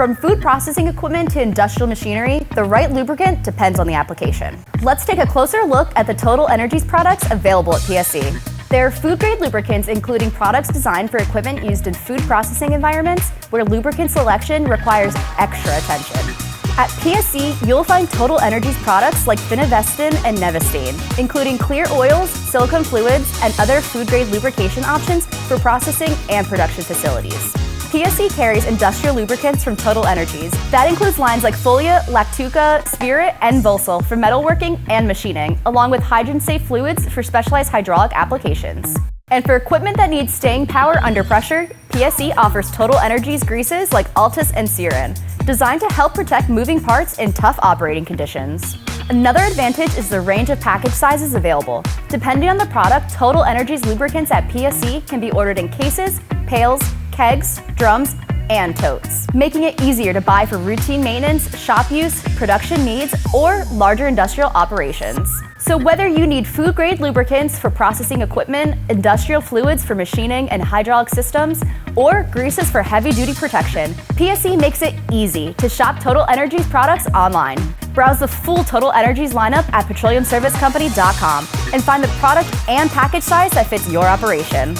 From food processing equipment to industrial machinery, the right lubricant depends on the application. Let's take a closer look at the TotalEnergies products available at PSC. There are food-grade lubricants, including products designed for equipment used in food processing environments where lubricant selection requires extra attention. At PSC, you'll find TotalEnergies products like FINAVESTAN and NEVASTANE, including clear oils, silicone fluids, and other food-grade lubrication options for processing and production facilities. PSC carries industrial lubricants from TotalEnergies. That includes lines like Folia, Lactuca, Spirit, and Vulsol for metalworking and machining, along with Hydransafe fluids for specialized hydraulic applications. And for equipment that needs staying power under pressure, PSC offers TotalEnergies greases like ALTIS and Ceran, designed to help protect moving parts in tough operating conditions. Another advantage is the range of package sizes available. Depending on the product, TotalEnergies lubricants at PSC can be ordered in cases, pails, kegs, drums, and totes, making it easier to buy for routine maintenance, shop use, production needs, or larger industrial operations. So whether you need food-grade lubricants for processing equipment, industrial fluids for machining and hydraulic systems, or greases for heavy-duty protection, PSC makes it easy to shop TotalEnergies products online. Browse the full TotalEnergies lineup at petroleumservicecompany.com and find the product and package size that fits your operation.